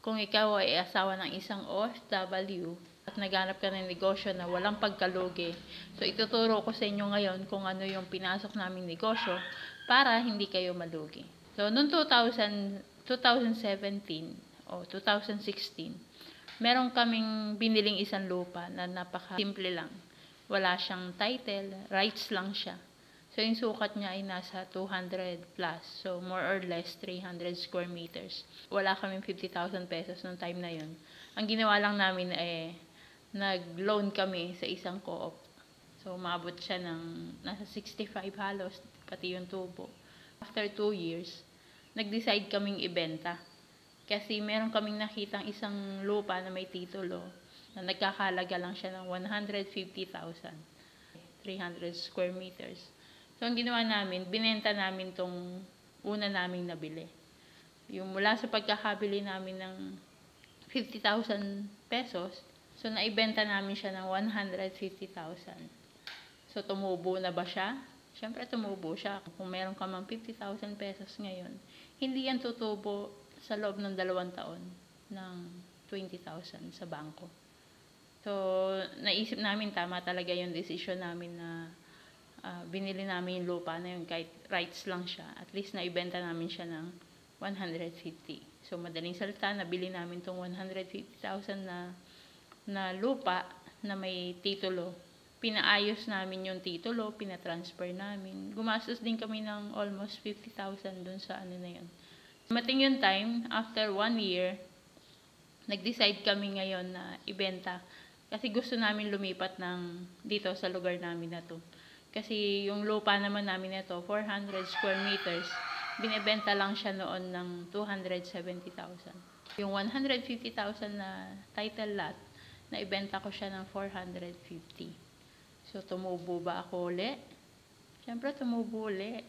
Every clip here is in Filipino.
Kung ikaw ay asawa ng isang OFW at naghanap ka ng negosyo na walang pagkalugi, so ituturo ko sa inyo ngayon kung ano yung pinasok naming negosyo para hindi kayo malugi. So, noong 2017 o 2016, meron kaming biniling isang lupa na napaka-simple lang. Wala siyang title, rights lang siya. So, yung sukat niya ay nasa 200 plus. So, more or less 300 square meters. Wala kaming 50,000 pesos noong time na yun. Ang ginawa lang namin ay nag-loan kami sa isang co-op. So, umabot siya ng nasa 65 halos, pati yung tubo. After 2 years, nag-decide kaming ibenta. Kasi meron kaming nakitang isang lupa na may titulo na nagkakalaga lang siya ng 150,000. 300 square meters. So, ang ginawa namin, binenta namin tong una naming nabili. Yung mula sa pagkakabili namin ng 50,000 pesos, so naibenta namin siya ng 150,000. So, tumubo na ba siya? Siyempre, tumubo siya. Kung meron ka mang 50,000 pesos ngayon, hindi yan tutubo sa loob ng 2 taon ng 20,000 sa bangko. So, naisip namin tama talaga yung decision namin na binili namin yung lupa na yun kahit rights lang siya. At least naibenta namin siya ng 150. So, madaling salita, nabili namin tong 150,000 na lupa na may titulo. Pinaayos namin yung titulo, pinatransfer namin. Gumastos din kami ng almost 50,000 dun sa ano na yun. Mating yung time, after 1 year, nag-decide kami ngayon na ibenta. Kasi gusto namin lumipat dito sa lugar namin na to. Kasi yung lupa naman namin ito, 400 square meters, binebenta lang siya noon ng 270,000. Yung 150,000 na title lot, naibenta ko siya ng 450. So, tumubo ba ako uli? Siyempre, tumubo uli.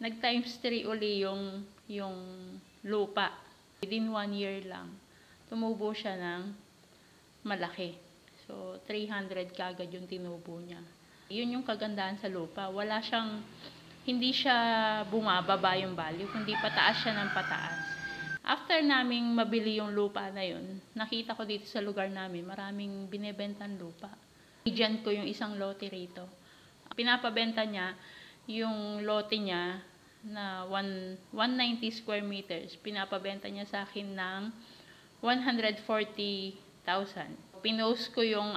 Nag-times 3 uli yung lupa. Within 1 year lang, tumubo siya ng malaki. So, 300 kagad yung tinubo niya. Yun yung kagandahan sa lupa. Hindi siya bumababa yung value, kundi pataas siya ng pataas. After naming mabili yung lupa na yun, nakita ko dito sa lugar namin, maraming binebentang lupa. Agent ko yung isang lote rito. Pinapabenta niya yung lote niya na 190 square meters. Pinapabenta niya sa akin ng 140,000. Pinost ko yung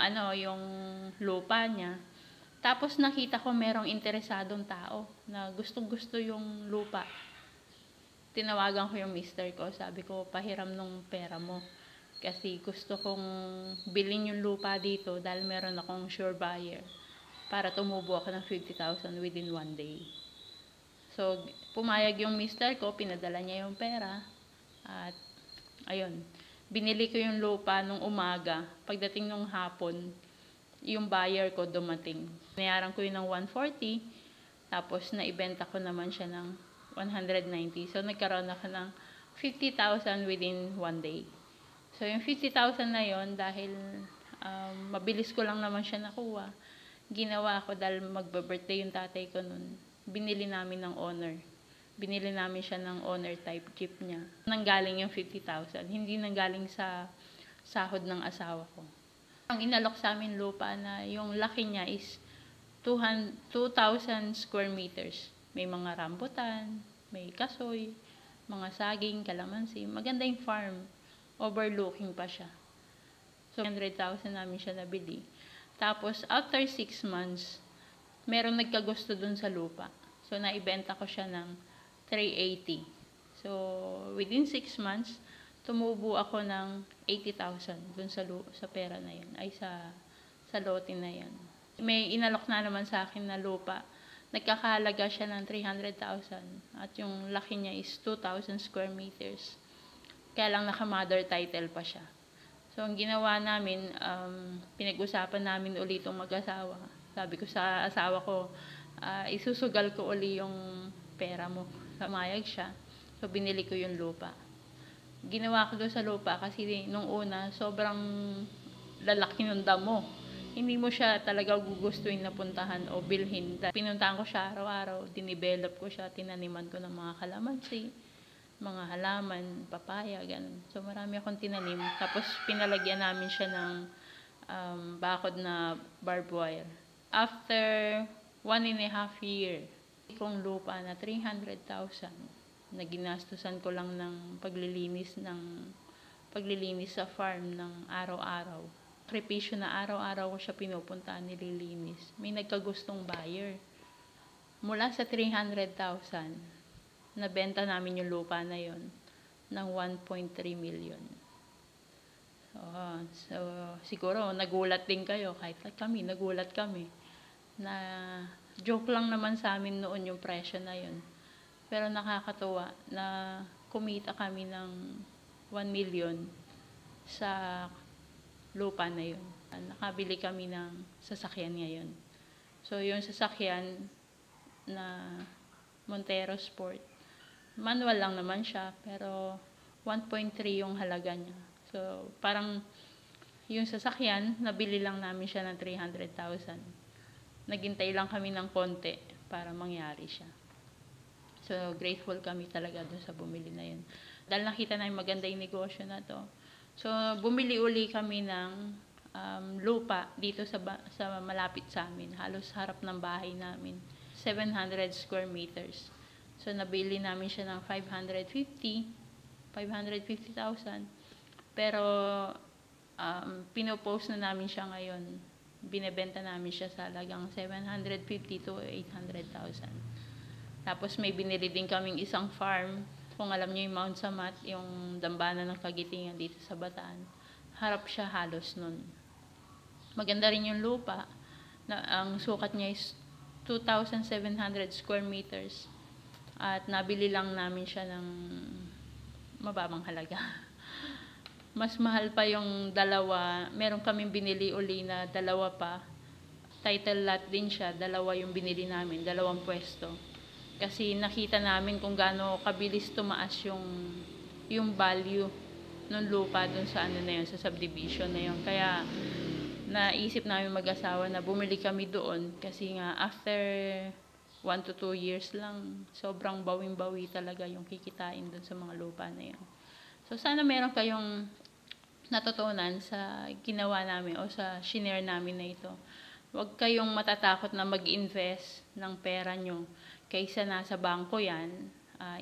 lupa niya. Tapos nakita ko merong interesadong tao na gustong-gusto yung lupa. Tinawagan ko yung mister ko. Sabi ko, pahiram nung pera mo. Kasi gusto kong bilhin yung lupa dito dahil meron akong sure buyer. Para tumubo ako ng 50,000 within 1 day. So, pumayag yung mister ko, pinadala niya yung pera. At, ayun, binili ko yung lupa nung umaga. Pagdating nung hapon, yung buyer ko dumating. Nayaran ko yun ng 140, tapos naibenta ko naman siya ng 190. So, nagkaroon ako ng 50,000 within 1 day. So, yung 50,000 na yon dahil mabilis ko lang naman siya nakuha, ginawa ko dahil magbe-birthday yung tatay ko nun. Binili namin ng owner. Binili namin siya ng owner type jeep niya. Nanggaling yung 50,000. Hindi nanggaling sa sahod ng asawa ko. Ang inalok sa amin lupa na yung laki niya is 2,000 square meters. May mga rambutan, may kasoy, mga saging, kalamansi. Maganda yung farm. Overlooking pa siya. So, 100,000 namin siya nabili. Tapos, after 6 months, merong nagkagusto dun sa lupa. So, naibenta ko siya ng 380. So, within 6 months, tumubo ako ng 80,000 dun sa pera na yun. Ay, sa lote na yan. May inalok na naman sa akin na lupa. Nagkakahalaga siya ng 300,000. At yung laki niya is 2,000 square meters. Kaya lang naka-mother title pa siya. So, ang ginawa namin, pinag-usapan namin ulit itong mag-asawa. Sabi ko sa asawa ko, isusugal ko uli yung pera mo. Pumayag siya. So, binili ko yung lupa. Ginawa ko doon sa lupa kasi nung una, sobrang lalaki ng damo. Hindi mo siya talaga gugustuhin na puntahan o bilhin. Pinuntahan ko siya araw-araw, dinivelop ko siya, tinaniman ko ng mga kalamansi. mga halaman, papaya, ganun. So marami akong tinanim. Tapos pinalagyan namin siya ng bakod na barbed wire. After 1.5 year, kong lupa na 300,000 na ginastusan ko lang ng paglilinis sa farm ng araw-araw. Sakripisyo na araw-araw ko siya pinupuntahan, nililinis. May nagkagustong buyer. Mula sa 300,000, nabenta namin yung lupa na yon ng 1.3 million. So, siguro nagulat din kayo, kahit kami, nagulat kami. Na joke lang naman sa amin noon yung presyo na yon. Pero nakakatuwa na kumita kami ng 1 million sa lupa na yun. Nakabili kami ng sasakyan ngayon. So, yung sasakyan na Montero Sport, manual lang naman siya, pero 1.3 yung halaga niya. So, parang yung sasakyan, nabili lang namin siya ng 300,000. Naghintay lang kami ng konti para mangyari siya. So, grateful kami talaga dun sa bumili na yun. Dahil nakita namin maganda yung negosyo na to. So, bumili uli kami ng lupa dito sa malapit sa amin. Halos harap ng bahay namin. 700 square meters. So, nabili namin siya ng 550,000. Pero, pinopost na namin siya ngayon. Binebenta namin siya sa halagang 750 to 800,000. Tapos, may binili din kaming isang farm. Kung alam niyo yung Mount Samat, yung dambana ng Kagitingan dito sa Bataan, harap siya halos nun. Maganda rin yung lupa. Ang sukat niya is 2,700 square meters. At nabili lang namin siya ng mababang halaga. Mas mahal pa yung dalawa. Meron kaming binili uli na dalawa pa. Title lot din siya. Dalawa yung binili namin. 2 pwesto. Kasi nakita namin kung gaano kabilis tumaas yung value ng lupa dun sa ano na yun, sa subdivision na yun. Kaya naisip namin mag-asawa na bumili kami doon kasi nga after 1 to 2 years lang, sobrang bawing-bawi talaga yung kikitain dun sa mga lupa na yun. So sana meron kayong natutunan sa ginawa namin o sa shinare namin na ito. Huwag kayong matatakot na mag-invest ng pera nyo. Kaysa nasa bangko yan,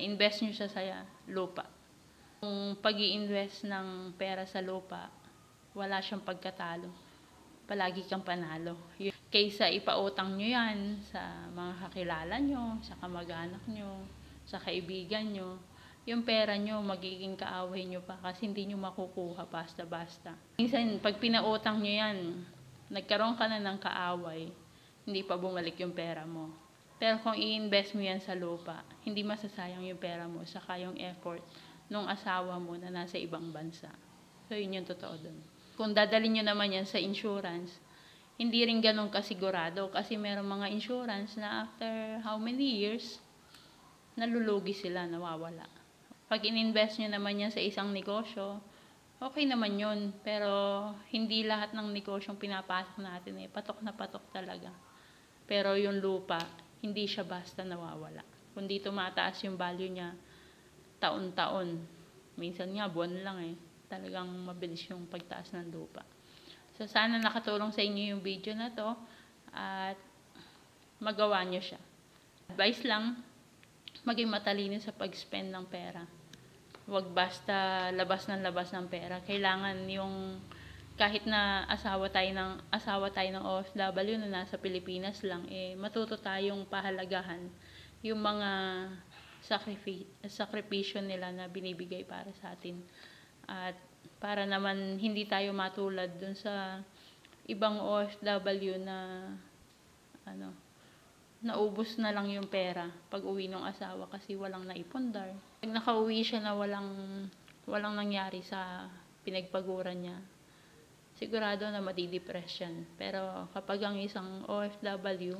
invest nyo siya sa lupa. Kung pag-i-invest ng pera sa lupa, wala siyang pagkatalo. Palagi kang panalo. Kaysa ipautang nyo yan sa mga kakilala nyo, sa kamag-anak nyo, sa kaibigan nyo, yung pera nyo magiging kaaway nyo pa kasi hindi nyo makukuha basta-basta. Minsan, pag pinautang nyo yan, nagkaroon ka na ng kaaway, hindi pa bumalik yung pera mo. Pero kung i-invest mo yan sa lupa, hindi masasayang yung pera mo, saka yung effort nung asawa mo na nasa ibang bansa. So, yun yung totoo dun. Kung dadalhin nyo naman yan sa insurance, hindi rin ganun kasigurado kasi meron mga insurance na after how many years, nalulugi sila, nawawala. Pag in-invest nyo naman yan sa isang negosyo, okay naman yun. Pero, hindi lahat ng negosyong pinapasok natin patok na patok talaga. Pero yung lupa, hindi siya basta nawawala. Kundi tumataas yung value niya taon-taon. Minsan nga, buwan lang Talagang mabilis yung pagtaas ng lupa. So, sana nakatulong sa inyo yung video na to at magawa nyo siya. Advice lang, maging matalino sa pag-spend ng pera. Huwag basta labas ng pera. Kailangan yung kahit na asawa tayo ng OFW na nasa Pilipinas lang, matuto tayong pahalagahan yung mga sakripisyo nila na binibigay para sa atin. At para naman hindi tayo matulad dun sa ibang OFW na naubos na lang yung pera pag uwi ng asawa kasi walang naipundar. Pag nakauwi siya na walang nangyari sa pinagpaguran niya, sigurado na madidepress yan. Pero kapag ang isang OFW,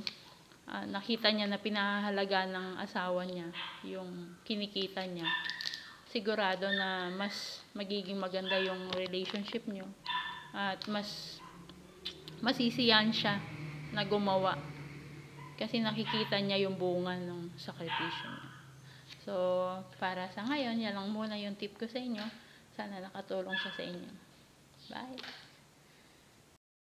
nakita niya na pinahalaga ng asawa niya yung kinikita niya, sigurado na mas magiging maganda yung relationship niyo at mas masisiyahan siya na gumawa kasi nakikita niya yung bunga ng sakripisyo niya. So, para sa ngayon, yan lang muna yung tip ko sa inyo. Sana nakatulong siya sa inyo. Bye!